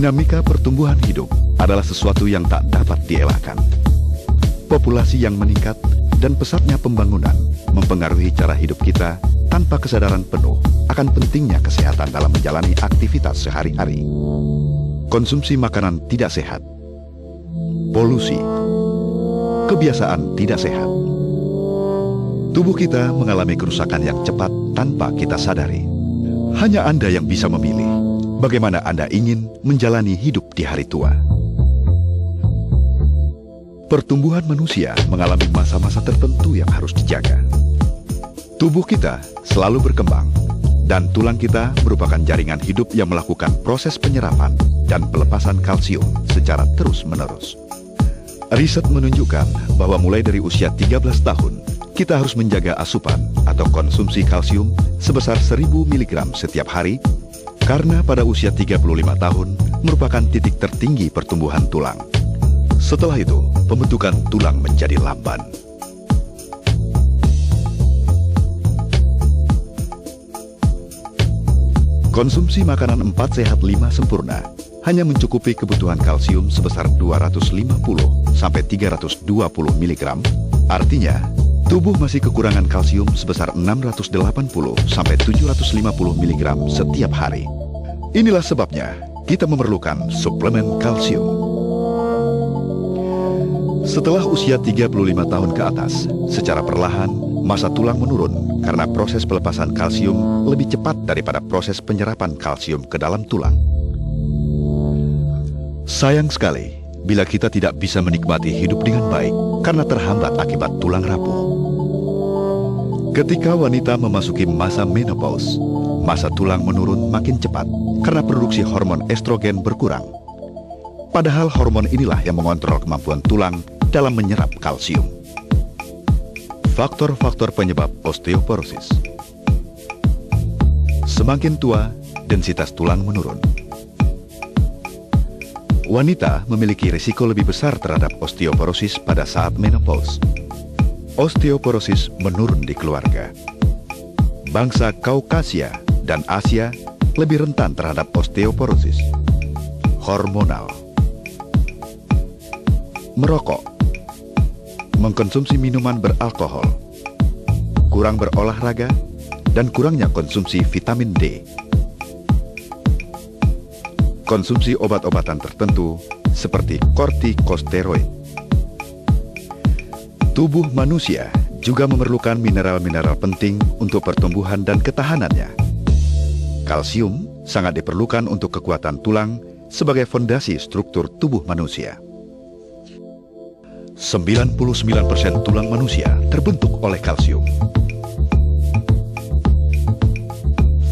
Dinamika pertumbuhan hidup adalah sesuatu yang tak dapat dielakkan. Populasi yang meningkat dan pesatnya pembangunan mempengaruhi cara hidup kita tanpa kesadaran penuh akan pentingnya kesehatan dalam menjalani aktivitas sehari-hari. Konsumsi makanan tidak sehat, polusi, kebiasaan tidak sehat. Tubuh kita mengalami kerusakan yang cepat tanpa kita sadari. Hanya Anda yang bisa memilih bagaimana Anda ingin menjalani hidup di hari tua. Pertumbuhan manusia mengalami masa-masa tertentu yang harus dijaga. Tubuh kita selalu berkembang, dan tulang kita merupakan jaringan hidup yang melakukan proses penyerapan dan pelepasan kalsium secara terus-menerus. Riset menunjukkan bahwa mulai dari usia 13 tahun, kita harus menjaga asupan atau konsumsi kalsium sebesar 1000 mg setiap hari, karena pada usia 35 tahun merupakan titik tertinggi pertumbuhan tulang. Setelah itu, pembentukan tulang menjadi lamban. Konsumsi makanan 4 sehat 5 sempurna hanya mencukupi kebutuhan kalsium sebesar 250 sampai 320 mg. Artinya, tubuh masih kekurangan kalsium sebesar 680 sampai 750 mg setiap hari. Inilah sebabnya kita memerlukan suplemen kalsium. Setelah usia 35 tahun ke atas, secara perlahan massa tulang menurun karena proses pelepasan kalsium lebih cepat daripada proses penyerapan kalsium ke dalam tulang. Sayang sekali bila kita tidak bisa menikmati hidup dengan baik karena terhambat akibat tulang rapuh. Ketika wanita memasuki masa menopause, massa tulang menurun makin cepat karena produksi hormon estrogen berkurang. Padahal hormon inilah yang mengontrol kemampuan tulang dalam menyerap kalsium. Faktor-faktor penyebab osteoporosis. Semakin tua, densitas tulang menurun. Wanita memiliki risiko lebih besar terhadap osteoporosis pada saat menopause. Osteoporosis menurun di keluarga. Bangsa Kaukasia dan Asia lebih rentan terhadap osteoporosis. Hormonal. Merokok, mengkonsumsi minuman beralkohol, kurang berolahraga, dan kurangnya konsumsi vitamin D. Konsumsi obat-obatan tertentu seperti kortikosteroid. Tubuh manusia juga memerlukan mineral-mineral penting untuk pertumbuhan dan ketahanannya. Kalsium sangat diperlukan untuk kekuatan tulang sebagai fondasi struktur tubuh manusia. 99% tulang manusia terbentuk oleh kalsium.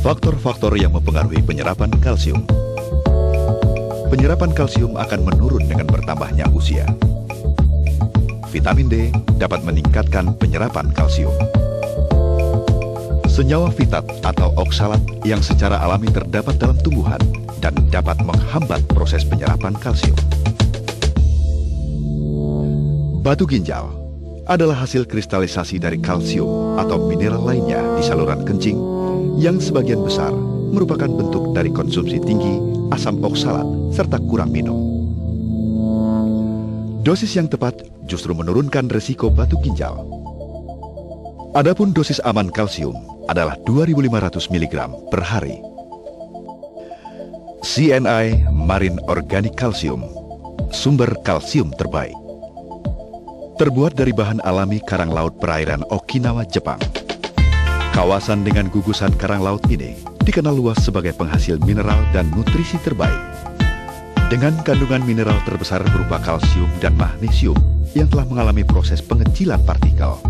Faktor-faktor yang mempengaruhi penyerapan kalsium. Penyerapan kalsium akan menurun dengan bertambahnya usia. Vitamin D dapat meningkatkan penyerapan kalsium. Senyawa fitat atau oksalat yang secara alami terdapat dalam tumbuhan dan dapat menghambat proses penyerapan kalsium. Batu ginjal adalah hasil kristalisasi dari kalsium atau mineral lainnya di saluran kencing yang sebagian besar merupakan bentuk dari konsumsi tinggi asam oksalat serta kurang minum. Dosis yang tepat justru menurunkan risiko batu ginjal. Adapun dosis aman kalsium adalah 2.500 mg per hari. CNI Marine Organic Calcium, sumber kalsium terbaik. Terbuat dari bahan alami karang laut perairan Okinawa, Jepang. Kawasan dengan gugusan karang laut ini dikenal luas sebagai penghasil mineral dan nutrisi terbaik. Dengan kandungan mineral terbesar berupa kalsium dan magnesium yang telah mengalami proses pengecilan partikel,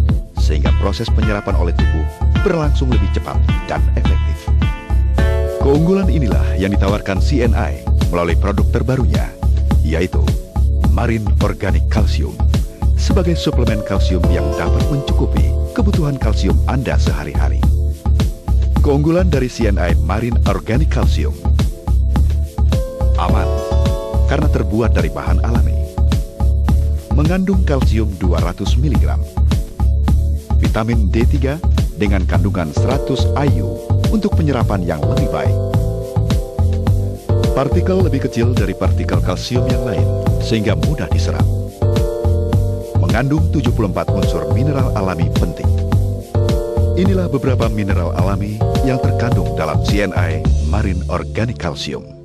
sehingga proses penyerapan oleh tubuh berlangsung lebih cepat dan efektif. Keunggulan inilah yang ditawarkan CNI melalui produk terbarunya, yaitu Marine Organic Calcium, sebagai suplemen kalsium yang dapat mencukupi kebutuhan kalsium Anda sehari-hari. Keunggulan dari CNI Marine Organic Calcium: aman, karena terbuat dari bahan alami. Mengandung kalsium 200 mg. Vitamin D3 dengan kandungan 100 IU untuk penyerapan yang lebih baik. Partikel lebih kecil dari partikel kalsium yang lain, sehingga mudah diserap. Mengandung 74 unsur mineral alami penting. Inilah beberapa mineral alami yang terkandung dalam CNI Marine Organic Calcium.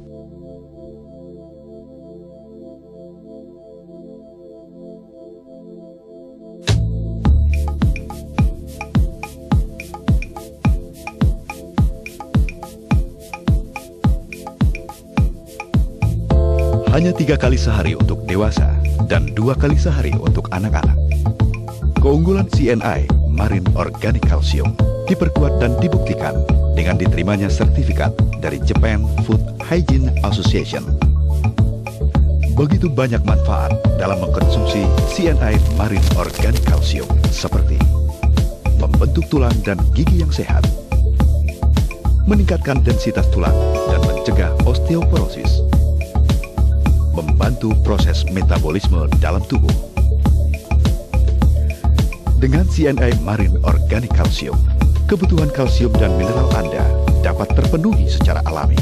Hanya 3 kali sehari untuk dewasa dan 2 kali sehari untuk anak-anak. Keunggulan CNI Marine Organic Calcium diperkuat dan dibuktikan dengan diterimanya sertifikat dari Japan Food Hygiene Association. Begitu banyak manfaat dalam mengkonsumsi CNI Marine Organic Calcium seperti membentuk tulang dan gigi yang sehat, meningkatkan densitas tulang dan mencegah osteoporosis, membantu proses metabolisme dalam tubuh. Dengan CNI Marine Organic Calcium, kebutuhan kalsium dan mineral Anda dapat terpenuhi secara alami.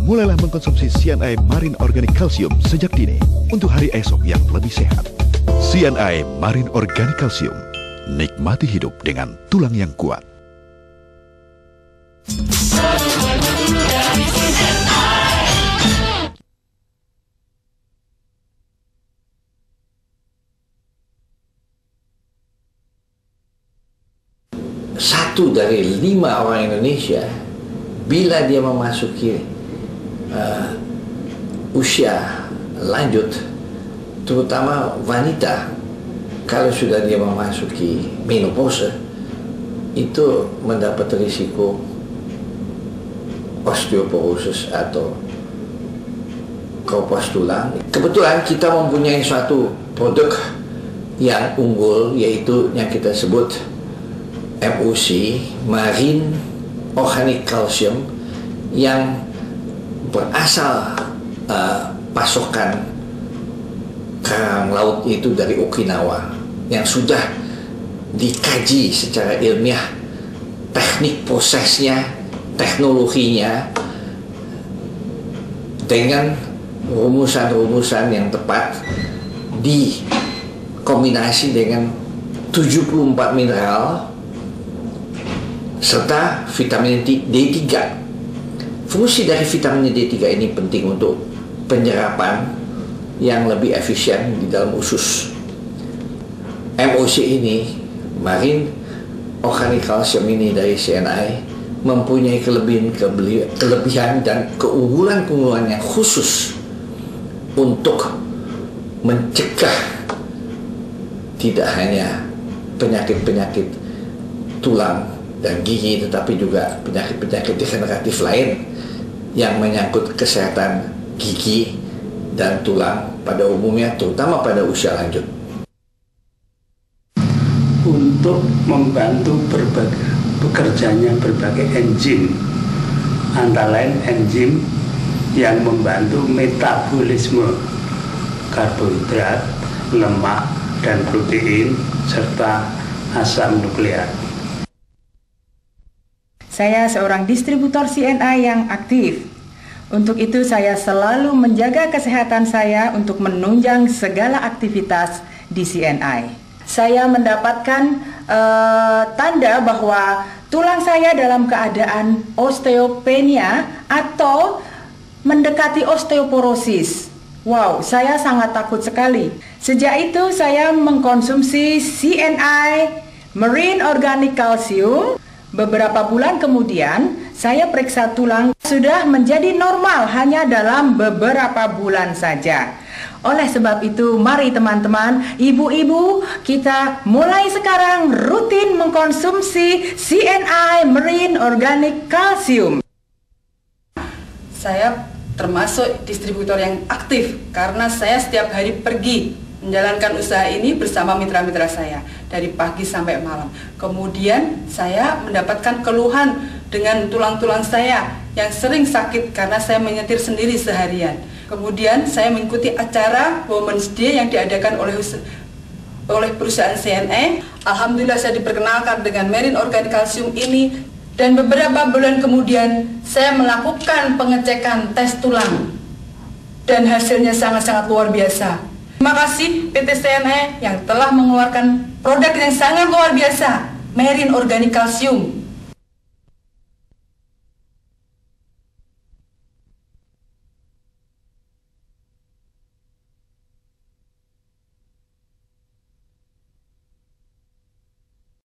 Mulailah mengkonsumsi CNI Marine Organic Calcium sejak dini untuk hari esok yang lebih sehat. CNI Marine Organic Calcium, nikmati hidup dengan tulang yang kuat. Satu dari 5 orang Indonesia, bila dia memasuki usia lanjut, terutama wanita, kalau sudah dia memasuki menopause, itu mendapat risiko osteoporosis atau keropos tulang. Kebetulan kita mempunyai suatu produk yang unggul, yaitu yang kita sebut MOC, Marine Organic Calcium, yang berasal pasokan karang laut itu dari Okinawa, yang sudah dikaji secara ilmiah teknik prosesnya, teknologinya, dengan rumusan-rumusan yang tepat, dikombinasi dengan 74 mineral serta vitamin D3. Fungsi dari vitamin D3 ini penting untuk penyerapan yang lebih efisien di dalam usus. MOC ini, Marine Organic Calcium ini dari CNI, mempunyai kelebihan dan keunggulan-keunggulan yang khusus untuk mencegah tidak hanya penyakit-penyakit tulang dan gigi, tetapi juga penyakit-penyakit degeneratif lain yang menyangkut kesehatan gigi dan tulang pada umumnya, terutama pada usia lanjut. Untuk membantu bekerjanya berbagai enzim, antara lain enzim yang membantu metabolisme karbohidrat, lemak, dan protein, serta asam nukleat. Saya seorang distributor CNI yang aktif. Untuk itu saya selalu menjaga kesehatan saya untuk menunjang segala aktivitas di CNI. Saya mendapatkan tanda bahwa tulang saya dalam keadaan osteopenia atau mendekati osteoporosis. Wow, saya sangat takut sekali. Sejak itu saya mengkonsumsi CNI Marine Organic Calcium. Beberapa bulan kemudian, saya periksa tulang sudah menjadi normal hanya dalam beberapa bulan saja. Oleh sebab itu, mari teman-teman, ibu-ibu, kita mulai sekarang rutin mengkonsumsi CNI Marine Organic Calcium. Saya termasuk distributor yang aktif karena saya setiap hari pergi menjalankan usaha ini bersama mitra-mitra saya dari pagi sampai malam. Kemudian saya mendapatkan keluhan dengan tulang-tulang saya yang sering sakit karena saya menyetir sendiri seharian. Kemudian saya mengikuti acara Women's Day yang diadakan oleh perusahaan CNI. Alhamdulillah saya diperkenalkan dengan Marine Organic Calcium ini, dan beberapa bulan kemudian saya melakukan pengecekan tes tulang. dan hasilnya sangat-sangat luar biasa. Terima kasih PT CNI yang telah mengeluarkan produk yang sangat luar biasa, Marine Organic Calcium.